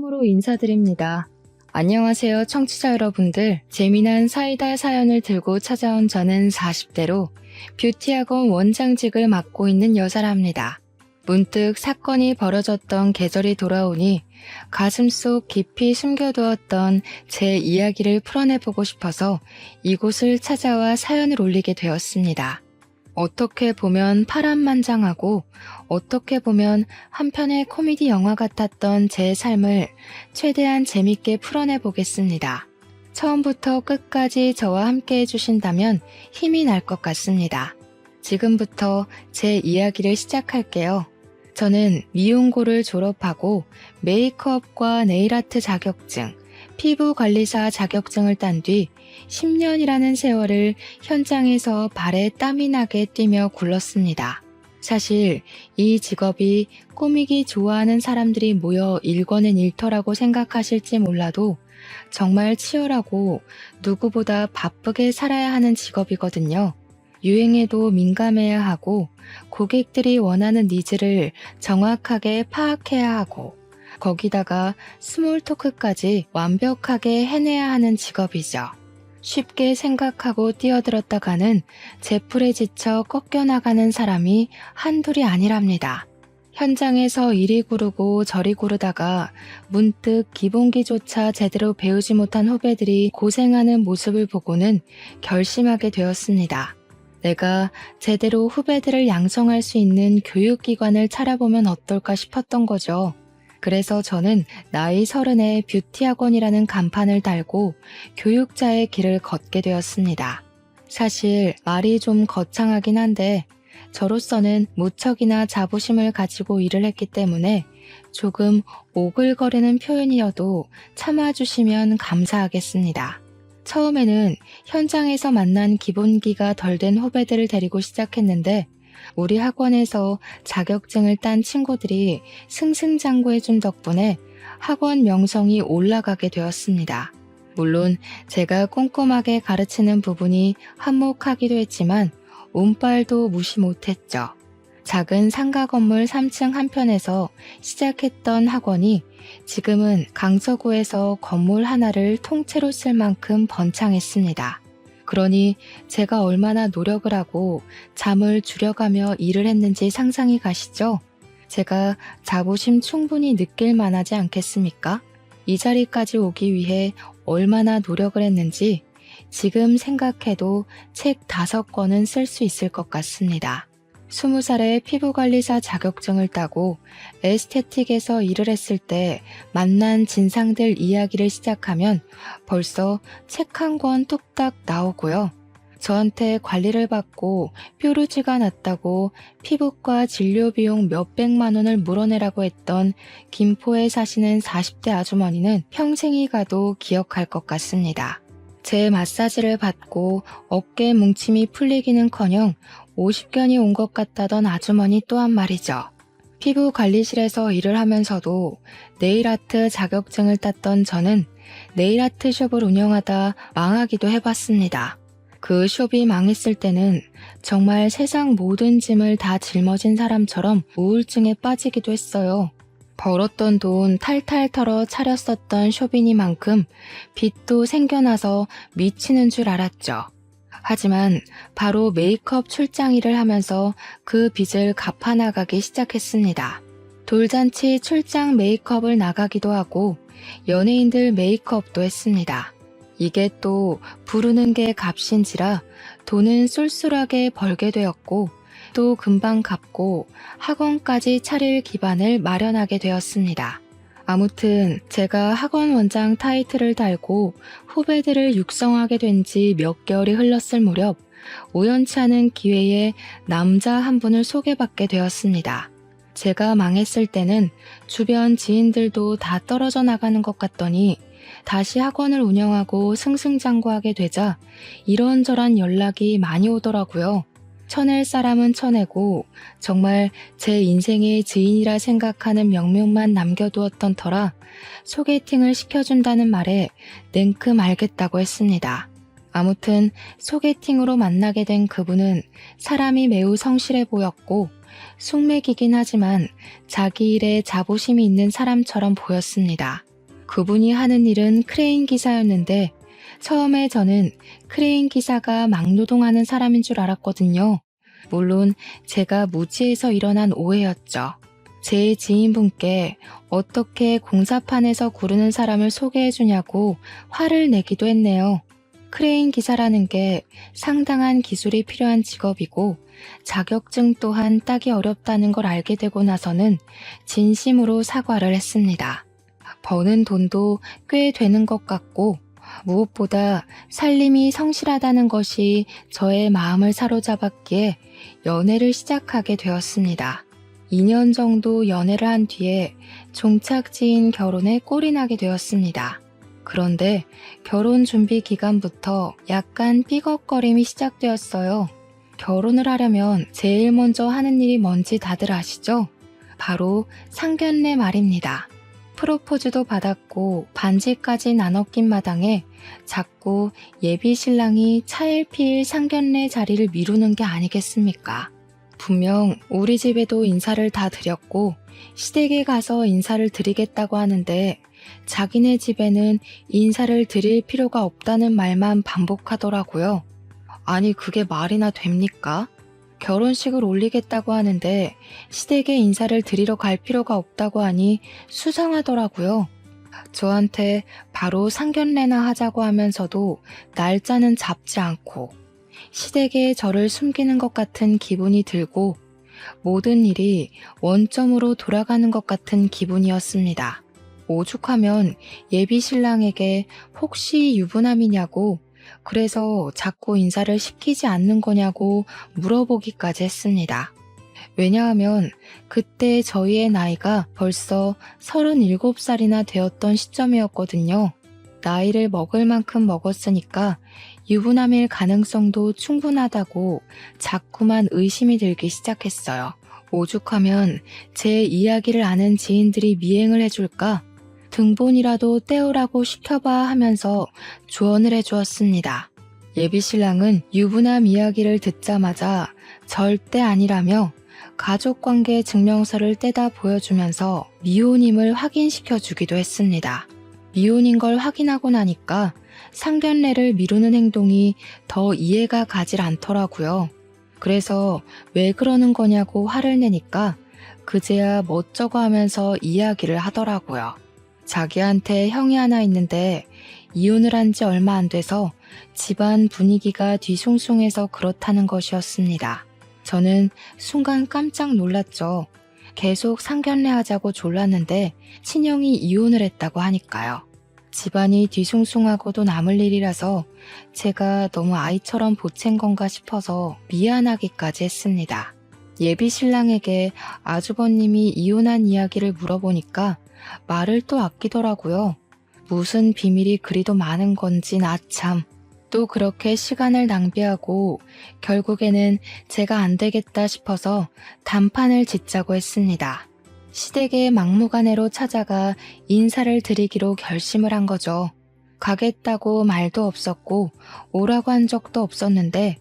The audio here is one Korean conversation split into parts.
처음으로 인사드립니다. 안녕하세요, 청취자 여러분들. 재미난 사이다 사연을 들고 찾아온 저는 40대로 뷰티학원 원장직을 맡고 있는 여자랍니다. 문득 사건이 벌어졌던 계절이 돌아오니 가슴속 깊이 숨겨두었던 제 이야기를 풀어내보고 싶어서 이곳을 찾아와 사연을 올리게 되었습니다. 어떻게 보면 파란만장하고 어떻게 보면 한편의 코미디 영화 같았던 제 삶을 최대한 재밌게 풀어내보겠습니다. 처음부터 끝까지 저와 함께 해주신다면 힘이 날 것 같습니다. 지금부터 제 이야기를 시작할게요. 저는 미용고를 졸업하고 메이크업과 네일아트 자격증, 피부관리사 자격증을 딴 뒤 10년이라는 세월을 현장에서 발에 땀이 나게 뛰며 굴렀습니다. 사실 이 직업이 꾸미기 좋아하는 사람들이 모여 일궈낸 일터라고 생각하실지 몰라도 정말 치열하고 누구보다 바쁘게 살아야 하는 직업이거든요. 유행에도 민감해야 하고 고객들이 원하는 니즈를 정확하게 파악해야 하고 거기다가 스몰 토크까지 완벽하게 해내야 하는 직업이죠. 쉽게 생각하고 뛰어들었다가는 제풀에 지쳐 꺾여나가는 사람이 한둘이 아니랍니다. 현장에서 이리 구르고 저리 구르다가 문득 기본기조차 제대로 배우지 못한 후배들이 고생하는 모습을 보고는 결심하게 되었습니다. 내가 제대로 후배들을 양성할 수 있는 교육기관을 차려보면 어떨까 싶었던 거죠. 그래서 저는 나이 30에 뷰티학원이라는 간판을 달고 교육자의 길을 걷게 되었습니다. 사실 말이 좀 거창하긴 한데 저로서는 무척이나 자부심을 가지고 일을 했기 때문에 조금 오글거리는 표현이어도 참아주시면 감사하겠습니다. 처음에는 현장에서 만난 기본기가 덜 된 후배들을 데리고 시작했는데 우리 학원에서 자격증을 딴 친구들이 승승장구해준 덕분에 학원 명성이 올라가게 되었습니다. 물론 제가 꼼꼼하게 가르치는 부분이 한몫하기도 했지만 운빨도 무시 못했죠. 작은 상가 건물 3층 한편에서 시작했던 학원이 지금은 강서구에서 건물 하나를 통째로 쓸 만큼 번창했습니다. 그러니 제가 얼마나 노력을 하고 잠을 줄여가며 일을 했는지 상상이 가시죠? 제가 자부심 충분히 느낄 만하지 않겠습니까? 이 자리까지 오기 위해 얼마나 노력을 했는지 지금 생각해도 책 5권은 쓸 수 있을 것 같습니다. 20살에 피부관리사 자격증을 따고 에스테틱에서 일을 했을 때 만난 진상들 이야기를 시작하면 벌써 책 1권 뚝딱 나오고요. 저한테 관리를 받고 뾰루지가 났다고 피부과 진료 비용 몇백만 원을 물어내라고 했던 김포에 사시는 40대 아주머니는 평생이 가도 기억할 것 같습니다. 제 마사지를 받고 어깨 뭉침이 풀리기는커녕 50견이 온 것 같다던 아주머니 또한 말이죠. 피부 관리실에서 일을 하면서도 네일아트 자격증을 땄던 저는 네일아트 숍을 운영하다 망하기도 해봤습니다. 그 숍이 망했을 때는 정말 세상 모든 짐을 다 짊어진 사람처럼 우울증에 빠지기도 했어요. 벌었던 돈 탈탈 털어 차렸었던 숍이니만큼 빚도 생겨나서 미치는 줄 알았죠. 하지만 바로 메이크업 출장 일을 하면서 그 빚을 갚아나가기 시작했습니다. 돌잔치 출장 메이크업을 나가기도 하고 연예인들 메이크업도 했습니다. 이게 또 부르는 게 값인지라 돈은 쏠쏠하게 벌게 되었고 또 금방 갚고 학원까지 차릴 기반을 마련하게 되었습니다. 아무튼 제가 학원 원장 타이틀을 달고 후배들을 육성하게 된 지 몇 개월이 흘렀을 무렵 우연치 않은 기회에 남자 한 분을 소개받게 되었습니다. 제가 망했을 때는 주변 지인들도 다 떨어져 나가는 것 같더니 다시 학원을 운영하고 승승장구하게 되자 이런저런 연락이 많이 오더라고요. 쳐낼 사람은 쳐내고 정말 제 인생의 지인이라 생각하는 명명만 남겨두었던 터라 소개팅을 시켜준다는 말에 냉큼 알겠다고 했습니다. 아무튼 소개팅으로 만나게 된 그분은 사람이 매우 성실해 보였고 숙맥이긴 하지만 자기 일에 자부심이 있는 사람처럼 보였습니다. 그분이 하는 일은 크레인 기사였는데 처음에 저는 크레인 기사가 막노동하는 사람인 줄 알았거든요. 물론 제가 무지해서 일어난 오해였죠. 제 지인분께 어떻게 공사판에서 구르는 사람을 소개해주냐고 화를 내기도 했네요. 크레인 기사라는 게 상당한 기술이 필요한 직업이고 자격증 또한 따기 어렵다는 걸 알게 되고 나서는 진심으로 사과를 했습니다. 버는 돈도 꽤 되는 것 같고 무엇보다 살림이 성실하다는 것이 저의 마음을 사로잡았기에 연애를 시작하게 되었습니다. 2년 정도 연애를 한 뒤에 종착지인 결혼에 꼴이 나게 되었습니다. 그런데 결혼 준비 기간부터 약간 삐걱거림이 시작되었어요. 결혼을 하려면 제일 먼저 하는 일이 뭔지 다들 아시죠? 바로 상견례 말입니다. 프로포즈도 받았고 반지까지 나눠 낀 마당에 자꾸 예비 신랑이 차일피일 상견례 자리를 미루는 게 아니겠습니까? 분명 우리 집에도 인사를 다 드렸고 시댁에 가서 인사를 드리겠다고 하는데 자기네 집에는 인사를 드릴 필요가 없다는 말만 반복하더라고요. 아니 그게 말이나 됩니까? 결혼식을 올리겠다고 하는데 시댁에 인사를 드리러 갈 필요가 없다고 하니 수상하더라고요. 저한테 바로 상견례나 하자고 하면서도 날짜는 잡지 않고 시댁에 저를 숨기는 것 같은 기분이 들고 모든 일이 원점으로 돌아가는 것 같은 기분이었습니다. 오죽하면 예비 신랑에게 혹시 유부남이냐고 그래서 자꾸 인사를 시키지 않는 거냐고 물어보기까지 했습니다. 왜냐하면 그때 저희의 나이가 벌써 37살이나 되었던 시점이었거든요. 나이를 먹을 만큼 먹었으니까 유부남일 가능성도 충분하다고 자꾸만 의심이 들기 시작했어요. 오죽하면 제 이야기를 아는 지인들이 미행을 해줄까? 등본이라도 떼우라고 시켜봐 하면서 조언을 해주었습니다. 예비신랑은 유부남 이야기를 듣자마자 절대 아니라며 가족관계 증명서를 떼다 보여주면서 미혼임을 확인시켜 주기도 했습니다. 미혼인 걸 확인하고 나니까 상견례를 미루는 행동이 더 이해가 가질 않더라고요. 그래서 왜 그러는 거냐고 화를 내니까 그제야 멋쩍어 하면서 이야기를 하더라고요. 자기한테 형이 하나 있는데 이혼을 한 지 얼마 안 돼서 집안 분위기가 뒤숭숭해서 그렇다는 것이었습니다. 저는 순간 깜짝 놀랐죠. 계속 상견례 하자고 졸랐는데 친형이 이혼을 했다고 하니까요. 집안이 뒤숭숭하고도 남을 일이라서 제가 너무 아이처럼 보챈 건가 싶어서 미안하기까지 했습니다. 예비 신랑에게 아주버님이 이혼한 이야기를 물어보니까 말을 또 아끼더라고요. 무슨 비밀이 그리도 많은 건지 나 참. 또 그렇게 시간을 낭비하고 결국에는 제가 안 되겠다 싶어서 단판을 짓자고 했습니다. 시댁의 막무가내로 찾아가 인사를 드리기로 결심을 한 거죠. 가겠다고 말도 없었고 오라고 한 적도 없었는데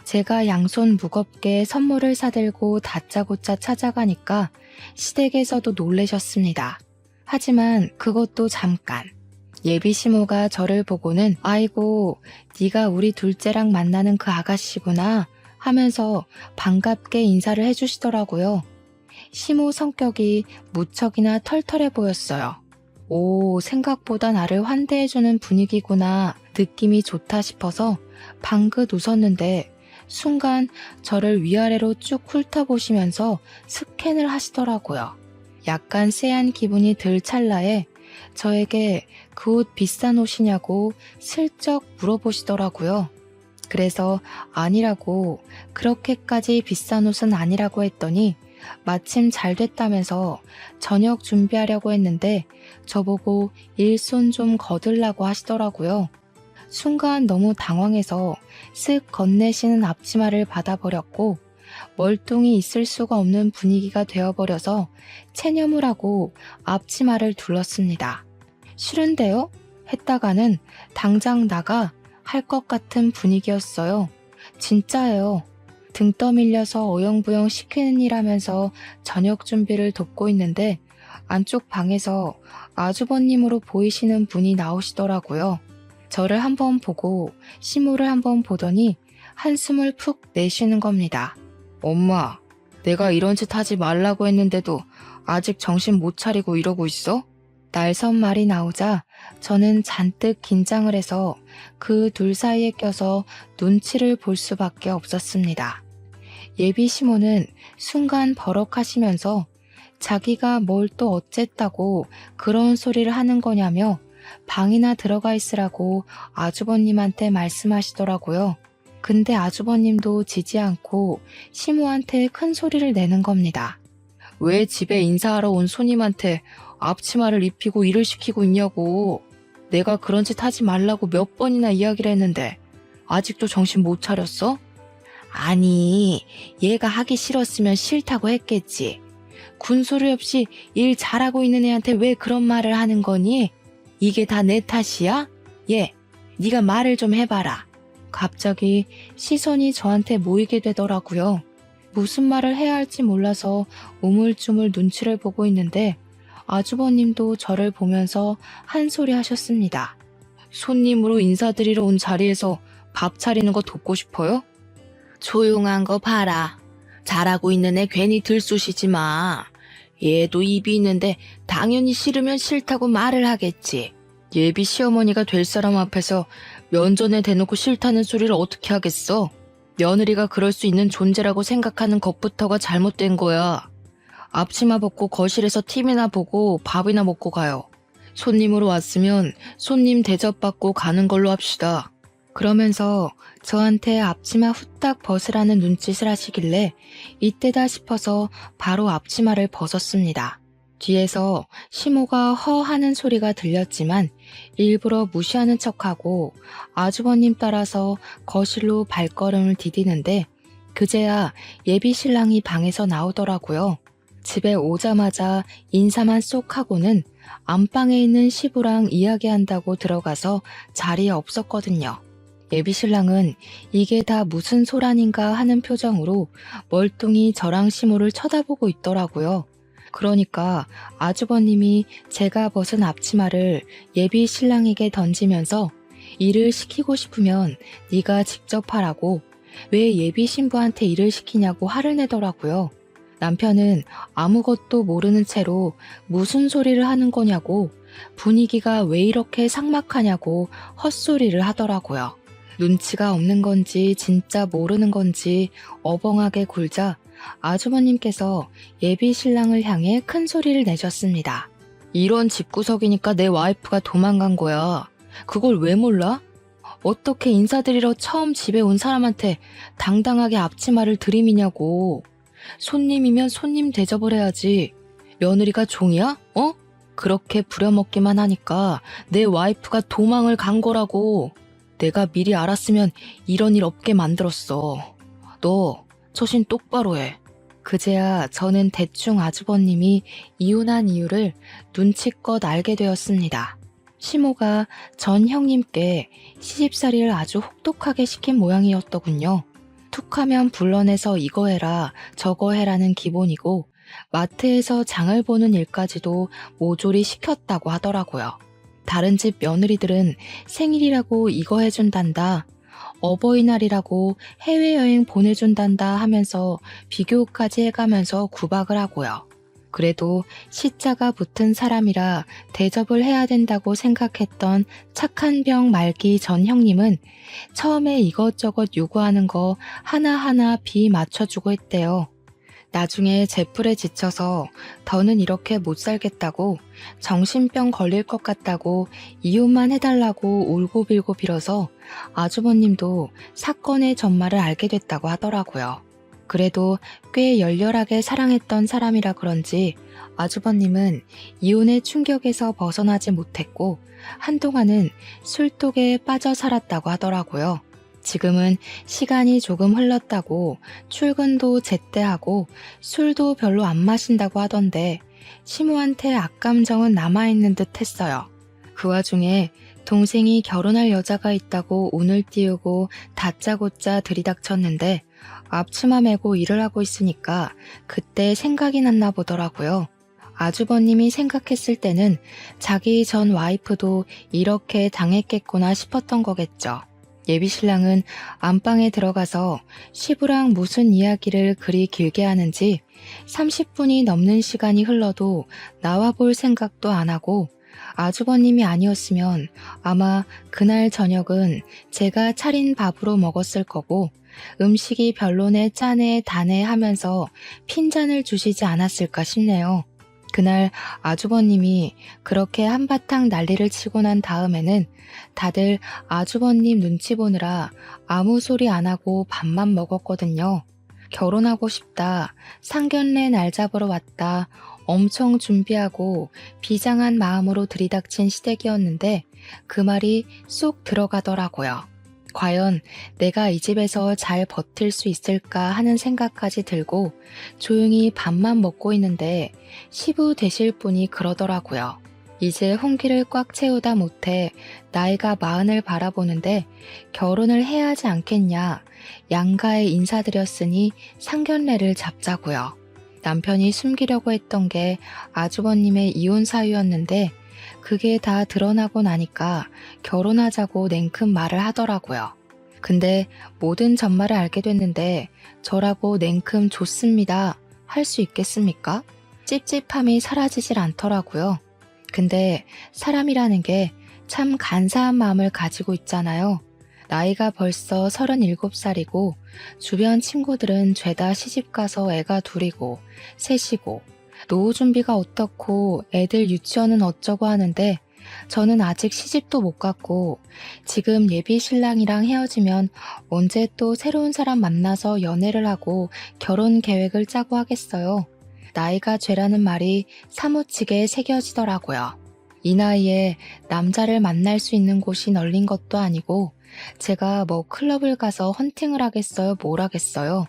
제가 양손 무겁게 선물을 사들고 다짜고짜 찾아가니까 시댁에서도 놀라셨습니다. 하지만 그것도 잠깐. 예비 시모가 저를 보고는 아이고 네가 우리 둘째랑 만나는 그 아가씨구나 하면서 반갑게 인사를 해주시더라고요. 시모 성격이 무척이나 털털해 보였어요. 오, 생각보다 나를 환대해주는 분위기구나 느낌이 좋다 싶어서 방긋 웃었는데 순간 저를 위아래로 쭉 훑어보시면서 스캔을 하시더라고요. 약간 쎄한 기분이 들 찰나에 저에게 그 옷 비싼 옷이냐고 슬쩍 물어보시더라고요. 그래서 아니라고 그렇게까지 비싼 옷은 아니라고 했더니 마침 잘 됐다면서 저녁 준비하려고 했는데 저보고 일손 좀 거들라고 하시더라고요. 순간 너무 당황해서 쓱 건네시는 앞치마를 받아버렸고 멀뚱히 있을 수가 없는 분위기가 되어버려서 체념을 하고 앞치마를 둘렀습니다. 싫은데요? 했다가는 당장 나가 할 것 같은 분위기였어요. 진짜예요. 등 떠밀려서 어영부영 시키는 일 하면서 저녁 준비를 돕고 있는데 안쪽 방에서 아주버님으로 보이시는 분이 나오시더라고요. 저를 한번 보고 시모를 한번 보더니 한숨을 푹 내쉬는 겁니다. 엄마, 내가 이런 짓 하지 말라고 했는데도 아직 정신 못 차리고 이러고 있어? 날선 말이 나오자 저는 잔뜩 긴장을 해서 그 둘 사이에 껴서 눈치를 볼 수밖에 없었습니다. 예비 시모는 순간 버럭하시면서 자기가 뭘 또 어쨌다고 그런 소리를 하는 거냐며 방이나 들어가 있으라고 아주버님한테 말씀하시더라고요. 근데 아주버님도 지지 않고 시모한테 큰 소리를 내는 겁니다. 왜 집에 인사하러 온 손님한테 앞치마를 입히고 일을 시키고 있냐고. 내가 그런 짓 하지 말라고 몇 번이나 이야기를 했는데 아직도 정신 못 차렸어? 아니, 얘가 하기 싫었으면 싫다고 했겠지. 군소리 없이 일 잘하고 있는 애한테 왜 그런 말을 하는 거니? 이게 다 내 탓이야? 얘, 네가 말을 좀 해봐라. 갑자기 시선이 저한테 모이게 되더라고요. 무슨 말을 해야 할지 몰라서 우물쭈물 눈치를 보고 있는데 아주버님도 저를 보면서 한 소리 하셨습니다. 손님으로 인사드리러 온 자리에서 밥 차리는 거 돕고 싶어요? 조용한 거 봐라. 잘하고 있는 애 괜히 들쑤시지 마. 얘도 입이 있는데 당연히 싫으면 싫다고 말을 하겠지. 예비 시어머니가 될 사람 앞에서 면전에 대놓고 싫다는 소리를 어떻게 하겠어? 며느리가 그럴 수 있는 존재라고 생각하는 것부터가 잘못된 거야. 앞치마 벗고 거실에서 TV나 보고 밥이나 먹고 가요. 손님으로 왔으면 손님 대접받고 가는 걸로 합시다. 그러면서 저한테 앞치마 후딱 벗으라는 눈짓을 하시길래 이때다 싶어서 바로 앞치마를 벗었습니다. 뒤에서 시모가 허 하는 소리가 들렸지만 일부러 무시하는 척하고 아주버님 따라서 거실로 발걸음을 디디는데 그제야 예비 신랑이 방에서 나오더라고요. 집에 오자마자 인사만 쏙 하고는 안방에 있는 시부랑 이야기한다고 들어가서 자리에 없었거든요. 예비 신랑은 이게 다 무슨 소란인가 하는 표정으로 멀뚱히 저랑 시모를 쳐다보고 있더라고요. 그러니까 아주버님이 제가 벗은 앞치마를 예비 신랑에게 던지면서 일을 시키고 싶으면 네가 직접 하라고 왜 예비 신부한테 일을 시키냐고 화를 내더라고요. 남편은 아무것도 모르는 채로 무슨 소리를 하는 거냐고 분위기가 왜 이렇게 삭막하냐고 헛소리를 하더라고요. 눈치가 없는 건지 진짜 모르는 건지 어벙하게 굴자 아주버님께서 예비 신랑을 향해 큰 소리를 내셨습니다. 이런 집구석이니까 내 와이프가 도망간 거야. 그걸 왜 몰라? 어떻게 인사드리러 처음 집에 온 사람한테 당당하게 앞치마를 들이미냐고. 손님이면 손님 대접을 해야지. 며느리가 종이야? 어? 그렇게 부려먹기만 하니까 내 와이프가 도망을 간 거라고. 내가 미리 알았으면 이런 일 없게 만들었어. 너 처신 똑바로 해. 그제야 저는 대충 아주버님이 이혼한 이유를 눈치껏 알게 되었습니다. 시모가 전 형님께 시집살이를 아주 혹독하게 시킨 모양이었더군요. 툭하면 불러내서 이거 해라 저거 해라는 기본이고 마트에서 장을 보는 일까지도 모조리 시켰다고 하더라고요. 다른 집 며느리들은 생일이라고 이거 해준단다. 어버이날이라고 해외여행 보내준단다 하면서 비교까지 해가면서 구박을 하고요. 그래도 시자가 붙은 사람이라 대접을 해야 된다고 생각했던 착한 병 말기 전 형님은 처음에 이것저것 요구하는 거 하나하나 비 맞춰주고 했대요. 나중에 제풀에 지쳐서 더는 이렇게 못 살겠다고 정신병 걸릴 것 같다고 이혼만 해달라고 울고빌고 빌어서 아주버님도 사건의 전말을 알게 됐다고 하더라고요. 그래도 꽤 열렬하게 사랑했던 사람이라 그런지 아주버님은 이혼의 충격에서 벗어나지 못했고 한동안은 술독에 빠져 살았다고 하더라고요. 지금은 시간이 조금 흘렀다고 출근도 제때 하고 술도 별로 안 마신다고 하던데 시모한테 악감정은 남아있는 듯 했어요. 그 와중에 동생이 결혼할 여자가 있다고 운을 띄우고 다짜고짜 들이닥쳤는데 앞치마 메고 일을 하고 있으니까 그때 생각이 났나 보더라고요. 아주버님이 생각했을 때는 자기 전 와이프도 이렇게 당했겠구나 싶었던 거겠죠. 예비신랑은 안방에 들어가서 시부랑 무슨 이야기를 그리 길게 하는지 30분이 넘는 시간이 흘러도 나와볼 생각도 안 하고, 아주버님이 아니었으면 아마 그날 저녁은 제가 차린 밥으로 먹었을 거고, 음식이 별로네 짜네 다네 하면서 핀잔을 주시지 않았을까 싶네요. 그날 아주버님이 그렇게 한바탕 난리를 치고 난 다음에는 다들 아주버님 눈치 보느라 아무 소리 안 하고 밥만 먹었거든요. 결혼하고 싶다, 상견례 날 잡으러 왔다, 엄청 준비하고 비장한 마음으로 들이닥친 시댁이었는데 그 말이 쏙 들어가더라고요. 과연 내가 이 집에서 잘 버틸 수 있을까 하는 생각까지 들고 조용히 밥만 먹고 있는데 시부 되실 분이 그러더라고요. 이제 홍기를 꽉 채우다 못해 나이가 40을 바라보는데 결혼을 해야 하지 않겠냐, 양가에 인사드렸으니 상견례를 잡자고요. 남편이 숨기려고 했던 게 아주버님의 이혼 사유였는데 그게 다 드러나고 나니까 결혼하자고 냉큼 말을 하더라고요. 근데 모든 전말을 알게 됐는데 저라고 냉큼 좋습니다 할 수 있겠습니까? 찝찝함이 사라지질 않더라고요. 근데 사람이라는 게 참 간사한 마음을 가지고 있잖아요. 나이가 벌써 37살이고 주변 친구들은 죄다 시집가서 애가 둘이고 셋이고 노후 준비가 어떻고 애들 유치원은 어쩌고 하는데 저는 아직 시집도 못 갔고 지금 예비 신랑이랑 헤어지면 언제 또 새로운 사람 만나서 연애를 하고 결혼 계획을 짜고 하겠어요. 나이가 죄라는 말이 사무치게 새겨지더라고요. 이 나이에 남자를 만날 수 있는 곳이 널린 것도 아니고 제가 뭐 클럽을 가서 헌팅을 하겠어요, 뭘 하겠어요.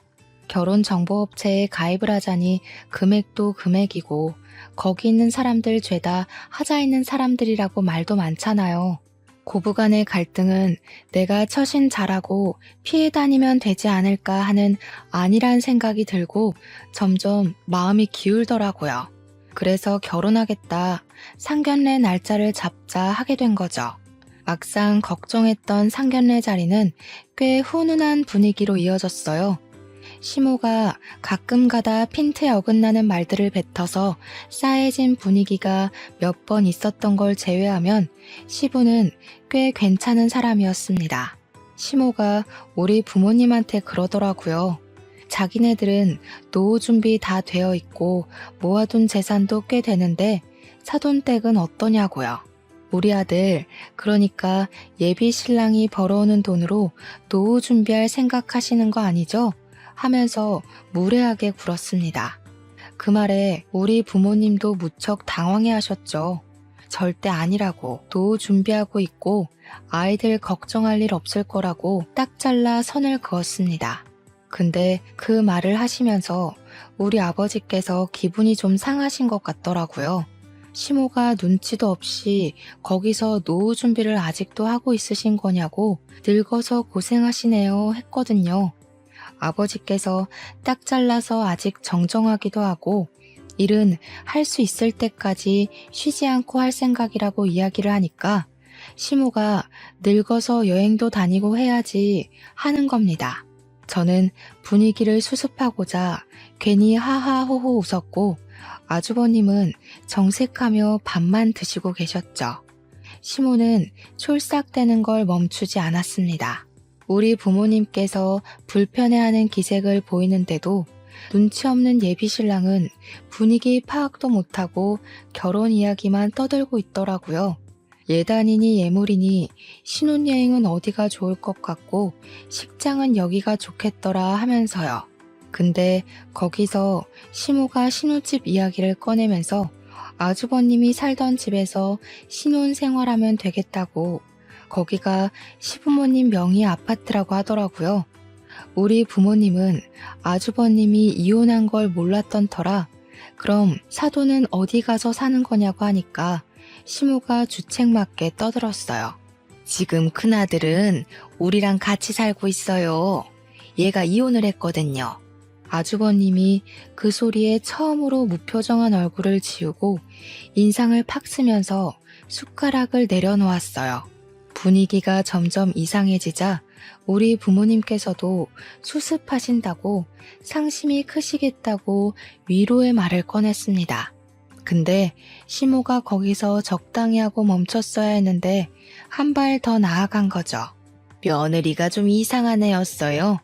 결혼정보업체에 가입을 하자니 금액도 금액이고 거기 있는 사람들 죄다 하자 있는 사람들이라고 말도 많잖아요. 고부간의 갈등은 내가 처신 잘하고 피해 다니면 되지 않을까 하는 안일한 생각이 들고 점점 마음이 기울더라고요. 그래서 결혼하겠다, 상견례 날짜를 잡자 하게 된 거죠. 막상 걱정했던 상견례 자리는 꽤 훈훈한 분위기로 이어졌어요. 시모가 가끔 가다 핀트에 어긋나는 말들을 뱉어서 싸해진 분위기가 몇 번 있었던 걸 제외하면 시부는 꽤 괜찮은 사람이었습니다. 시모가 우리 부모님한테 그러더라고요. 자기네들은 노후 준비 다 되어 있고 모아둔 재산도 꽤 되는데 사돈댁은 어떠냐고요. 우리 아들, 그러니까 예비 신랑이 벌어오는 돈으로 노후 준비할 생각하시는 거 아니죠? 하면서 무례하게 굴었습니다. 그 말에 우리 부모님도 무척 당황해 하셨죠. 절대 아니라고, 노후 준비하고 있고 아이들 걱정할 일 없을 거라고 딱 잘라 선을 그었습니다. 근데 그 말을 하시면서 우리 아버지께서 기분이 좀 상하신 것 같더라고요. 시모가 눈치도 없이 거기서 노후 준비를 아직도 하고 있으신 거냐고 늙어서 고생하시네요 했거든요. 아버지께서 딱 잘라서 아직 정정하기도 하고 일은 할 수 있을 때까지 쉬지 않고 할 생각이라고 이야기를 하니까 시모가 늙어서 여행도 다니고 해야지 하는 겁니다. 저는 분위기를 수습하고자 괜히 하하호호 웃었고 아주버님은 정색하며 밥만 드시고 계셨죠. 시모는 촐싹대는 걸 멈추지 않았습니다. 우리 부모님께서 불편해하는 기색을 보이는데도 눈치 없는 예비신랑은 분위기 파악도 못하고 결혼 이야기만 떠들고 있더라고요. 예단이니 예물이니 신혼여행은 어디가 좋을 것 같고 식장은 여기가 좋겠더라 하면서요. 근데 거기서 시모가 신혼집 이야기를 꺼내면서 아주버님이 살던 집에서 신혼 생활하면 되겠다고, 거기가 시부모님 명의 아파트라고 하더라고요. 우리 부모님은 아주버님이 이혼한 걸 몰랐던 터라 그럼 사돈은 어디 가서 사는 거냐고 하니까 시모가 주책맞게 떠들었어요. 지금 큰아들은 우리랑 같이 살고 있어요. 얘가 이혼을 했거든요. 아주버님이 그 소리에 처음으로 무표정한 얼굴을 지우고 인상을 팍 쓰면서 숟가락을 내려놓았어요. 분위기가 점점 이상해지자 우리 부모님께서도 수습하신다고 상심이 크시겠다고 위로의 말을 꺼냈습니다. 근데 시모가 거기서 적당히 하고 멈췄어야 했는데 한 발 더 나아간 거죠. 며느리가 좀 이상한 애였어요.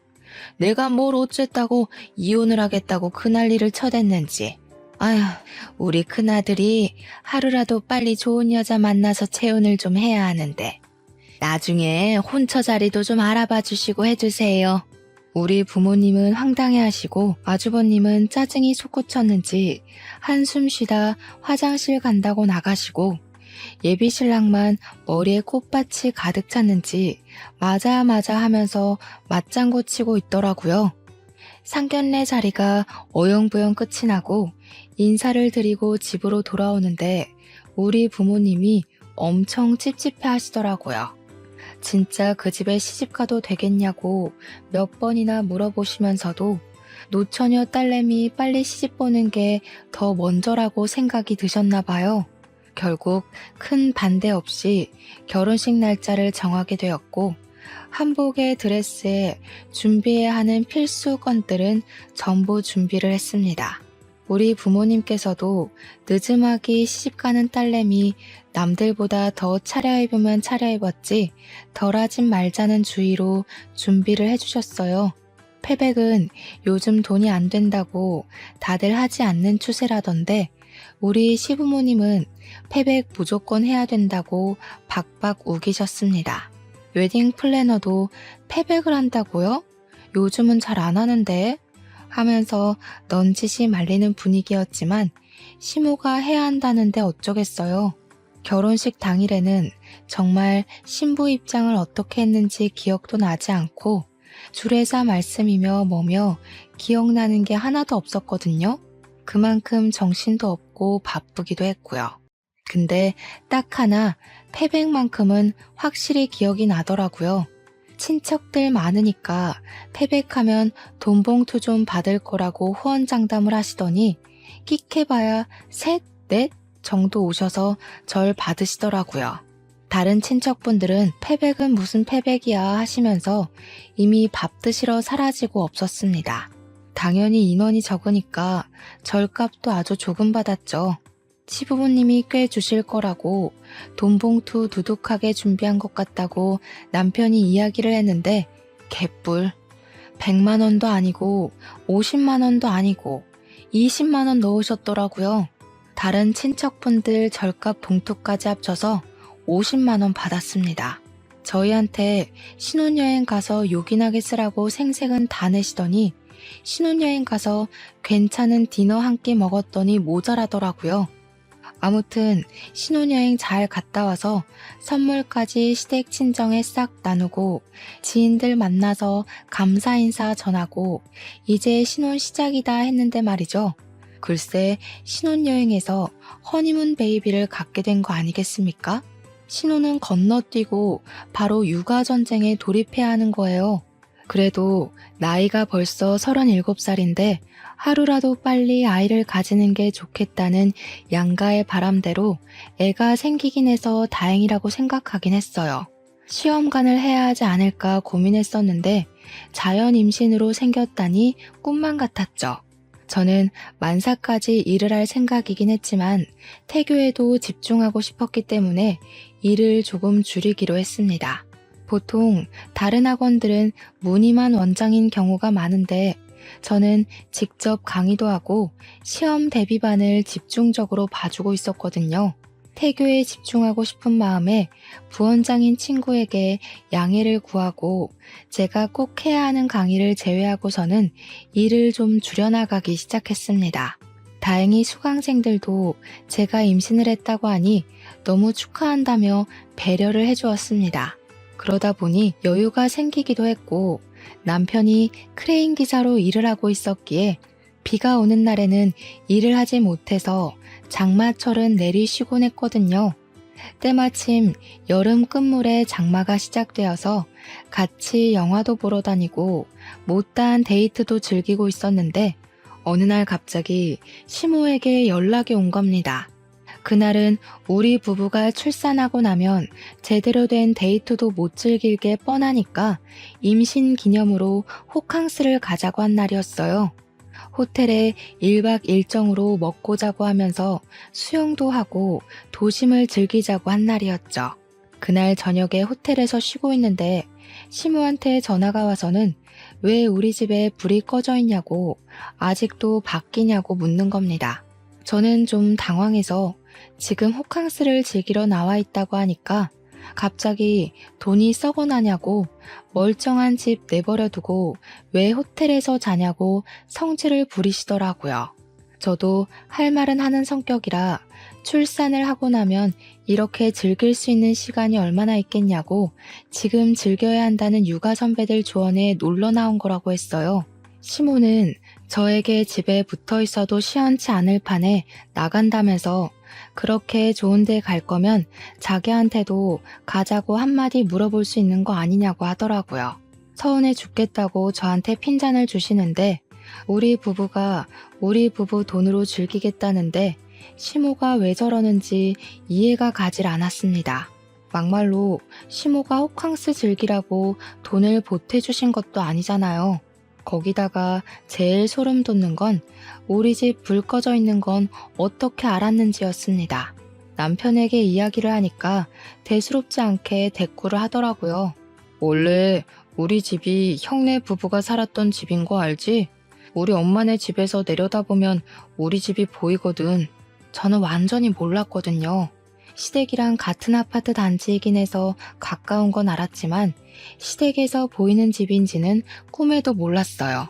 내가 뭘 어쨌다고 이혼을 하겠다고 그 난리를 쳐댔는지. 아휴, 우리 큰아들이 하루라도 빨리 좋은 여자 만나서 재혼을 좀 해야 하는데 나중에 혼처 자리도 좀 알아봐 주시고 해주세요. 우리 부모님은 황당해하시고 아주버님은 짜증이 솟구쳤는지 한숨 쉬다 화장실 간다고 나가시고 예비신랑만 머리에 꽃밭이 가득 찼는지 맞아 하면서 맞장구 치고 있더라고요. 상견례 자리가 어영부영 끝이 나고 인사를 드리고 집으로 돌아오는데 우리 부모님이 엄청 찝찝해 하시더라고요. 진짜 그 집에 시집가도 되겠냐고 몇 번이나 물어보시면서도 노처녀 딸내미 빨리 시집 보는 게 더 먼저라고 생각이 드셨나 봐요. 결국 큰 반대 없이 결혼식 날짜를 정하게 되었고 한복의 드레스에 준비해야 하는 필수 건들은 전부 준비를 했습니다. 우리 부모님께서도 늦음하기 시집가는 딸내미 남들보다 더 차려입으면 차려입었지 덜하진 말자는 주의로 준비를 해주셨어요. 패백은 요즘 돈이 안 된다고 다들 하지 않는 추세라던데 우리 시부모님은 패백 무조건 해야 된다고 박박 우기셨습니다. 웨딩 플래너도 패백을 한다고요? 요즘은 잘 안 하는데 하면서 넌지시 말리는 분위기였지만 시모가 해야 한다는데 어쩌겠어요. 결혼식 당일에는 정말 신부 입장을 어떻게 했는지 기억도 나지 않고 주례사 말씀이며 뭐며 기억나는 게 하나도 없었거든요. 그만큼 정신도 없고 바쁘기도 했고요. 근데 딱 하나 패백만큼은 확실히 기억이 나더라고요. 친척들 많으니까 패백하면 돈봉투 좀 받을 거라고 후원장담을 하시더니 끽해봐야 셋, 넷 정도 오셔서 절 받으시더라고요. 다른 친척분들은 패백은 무슨 패백이야 하시면서 이미 밥 드시러 사라지고 없었습니다. 당연히 인원이 적으니까 절값도 아주 조금 받았죠. 시부모님이 꽤 주실 거라고 돈봉투 두둑하게 준비한 것 같다고 남편이 이야기를 했는데 개뿔 100만 원도 아니고 50만 원도 아니고 20만 원 넣으셨더라고요. 다른 친척분들 절값 봉투까지 합쳐서 50만 원 받았습니다. 저희한테 신혼여행 가서 요긴하게 쓰라고 생색은 다 내시더니 신혼여행 가서 괜찮은 디너 한 끼 먹었더니 모자라더라고요. 아무튼 신혼여행 잘 갔다 와서 선물까지 시댁 친정에 싹 나누고 지인들 만나서 감사 인사 전하고 이제 신혼 시작이다 했는데 말이죠. 글쎄 신혼여행에서 허니문 베이비를 갖게 된 거 아니겠습니까? 신혼은 건너뛰고 바로 육아전쟁에 돌입해야 하는 거예요. 그래도 나이가 벌써 37살인데 하루라도 빨리 아이를 가지는 게 좋겠다는 양가의 바람대로 애가 생기긴 해서 다행이라고 생각하긴 했어요. 시험관을 해야 하지 않을까 고민했었는데 자연 임신으로 생겼다니 꿈만 같았죠. 저는 만사까지 일을 할 생각이긴 했지만 태교에도 집중하고 싶었기 때문에 일을 조금 줄이기로 했습니다. 보통 다른 학원들은 무늬만 원장인 경우가 많은데 저는 직접 강의도 하고 시험 대비반을 집중적으로 봐주고 있었거든요. 태교에 집중하고 싶은 마음에 부원장인 친구에게 양해를 구하고 제가 꼭 해야 하는 강의를 제외하고서는 일을 좀 줄여나가기 시작했습니다. 다행히 수강생들도 제가 임신을 했다고 하니 너무 축하한다며 배려를 해주었습니다. 그러다 보니 여유가 생기기도 했고 남편이 크레인 기사로 일을 하고 있었기에 비가 오는 날에는 일을 하지 못해서 장마철은 내리 쉬곤 했거든요. 때마침 여름 끝물에 장마가 시작되어서 같이 영화도 보러 다니고 못다한 데이트도 즐기고 있었는데 어느 날 갑자기 시모에게 연락이 온 겁니다. 그날은 우리 부부가 출산하고 나면 제대로 된 데이트도 못 즐길 게 뻔하니까 임신 기념으로 호캉스를 가자고 한 날이었어요. 호텔에 1박 1정으로 먹고 자고 하면서 수영도 하고 도심을 즐기자고 한 날이었죠. 그날 저녁에 호텔에서 쉬고 있는데 시모한테 전화가 와서는 왜 우리 집에 불이 꺼져 있냐고 아직도 바뀌냐고 묻는 겁니다. 저는 좀 당황해서 지금 호캉스를 즐기러 나와 있다고 하니까 갑자기 돈이 썩어나냐고 멀쩡한 집 내버려 두고 왜 호텔에서 자냐고 성질을 부리시더라고요. 저도 할 말은 하는 성격이라 출산을 하고 나면 이렇게 즐길 수 있는 시간이 얼마나 있겠냐고 지금 즐겨야 한다는 육아 선배들 조언에 놀러 나온 거라고 했어요. 시모는 저에게 집에 붙어 있어도 시원치 않을 판에 나간다면서 그렇게 좋은 데 갈 거면 자기한테도 가자고 한마디 물어볼 수 있는 거 아니냐고 하더라고요. 서운해 죽겠다고 저한테 핀잔을 주시는데 우리 부부가 우리 부부 돈으로 즐기겠다는데 시모가 왜 저러는지 이해가 가질 않았습니다. 막말로 시모가 호캉스 즐기라고 돈을 보태주신 것도 아니잖아요. 거기다가 제일 소름 돋는 건 우리 집 불 꺼져 있는 건 어떻게 알았는지였습니다. 남편에게 이야기를 하니까 대수롭지 않게 대꾸를 하더라고요. 원래 우리 집이 형네 부부가 살았던 집인 거 알지? 우리 엄마네 집에서 내려다보면 우리 집이 보이거든. 저는 완전히 몰랐거든요. 시댁이랑 같은 아파트 단지이긴 해서 가까운 건 알았지만 시댁에서 보이는 집인지는 꿈에도 몰랐어요.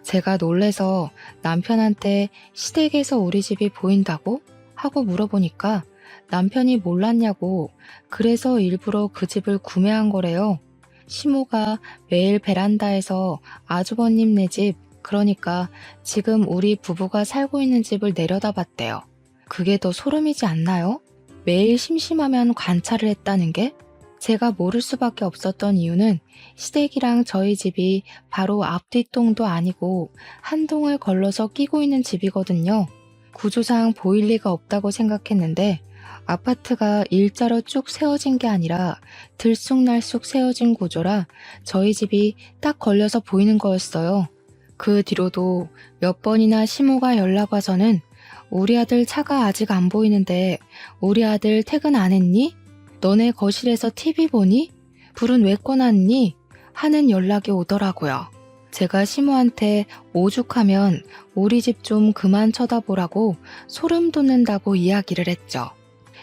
제가 놀래서 남편한테 시댁에서 우리 집이 보인다고? 하고 물어보니까 남편이 몰랐냐고 그래서 일부러 그 집을 구매한 거래요. 시모가 매일 베란다에서 아주버님네 집, 그러니까 지금 우리 부부가 살고 있는 집을 내려다봤대요. 그게 더 소름이지 않나요? 매일 심심하면 관찰을 했다는 게? 제가 모를 수밖에 없었던 이유는 시댁이랑 저희 집이 바로 앞뒤동도 아니고 한 동을 걸러서 끼고 있는 집이거든요. 구조상 보일 리가 없다고 생각했는데 아파트가 일자로 쭉 세워진 게 아니라 들쑥날쑥 세워진 구조라 저희 집이 딱 걸려서 보이는 거였어요. 그 뒤로도 몇 번이나 시모가 연락 와서는 우리 아들 차가 아직 안 보이는데 우리 아들 퇴근 안 했니? 너네 거실에서 TV 보니? 불은 왜 꺼놨니? 하는 연락이 오더라고요. 제가 시모한테 오죽하면 우리 집 좀 그만 쳐다보라고 소름 돋는다고 이야기를 했죠.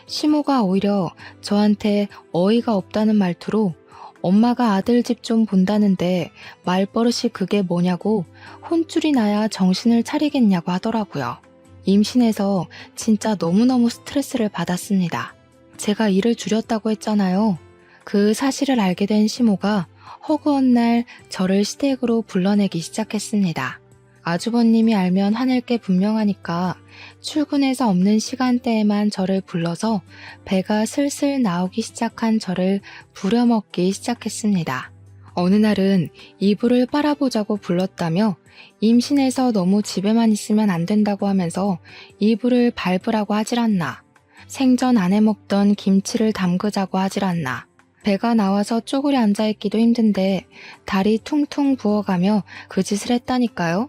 시모가 오히려 저한테 어이가 없다는 말투로 엄마가 아들 집 좀 본다는데 말버릇이 그게 뭐냐고 혼쭐이 나야 정신을 차리겠냐고 하더라고요. 임신해서 진짜 너무너무 스트레스를 받았습니다. 제가 일을 줄였다고 했잖아요. 그 사실을 알게 된 시모가 허구한 날 저를 시댁으로 불러내기 시작했습니다. 아주버님이 알면 화낼 게 분명하니까 출근해서 없는 시간대에만 저를 불러서 배가 슬슬 나오기 시작한 저를 부려먹기 시작했습니다. 어느 날은 이불을 빨아보자고 불렀다며 임신해서 너무 집에만 있으면 안 된다고 하면서 이불을 밟으라고 하질 않나. 생전 안 해먹던 김치를 담그자고 하질 않나. 배가 나와서 쪼그려 앉아있기도 힘든데 다리 퉁퉁 부어가며 그 짓을 했다니까요.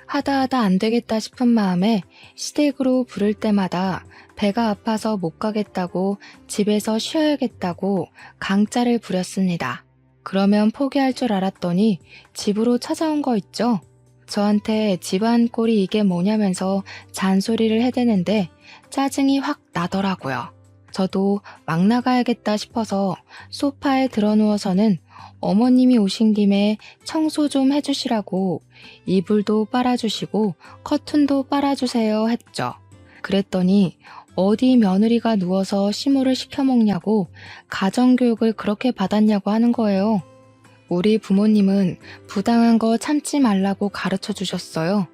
하다 안 되겠다 싶은 마음에 시댁으로 부를 때마다 배가 아파서 못 가겠다고 집에서 쉬어야겠다고 강짜를 부렸습니다. 그러면 포기할 줄 알았더니 집으로 찾아온 거 있죠? 저한테 집안 꼴이 이게 뭐냐면서 잔소리를 해대는데 짜증이 확 나더라고요. 저도 막 나가야겠다 싶어서 소파에 드러누워서는 어머님이 오신 김에 청소 좀 해주시라고 이불도 빨아주시고 커튼도 빨아주세요 했죠. 그랬더니 어디 며느리가 누워서 시모를 시켜먹냐고 가정교육을 그렇게 받았냐고 하는 거예요. 우리 부모님은 부당한 거 참지 말라고 가르쳐 주셨어요.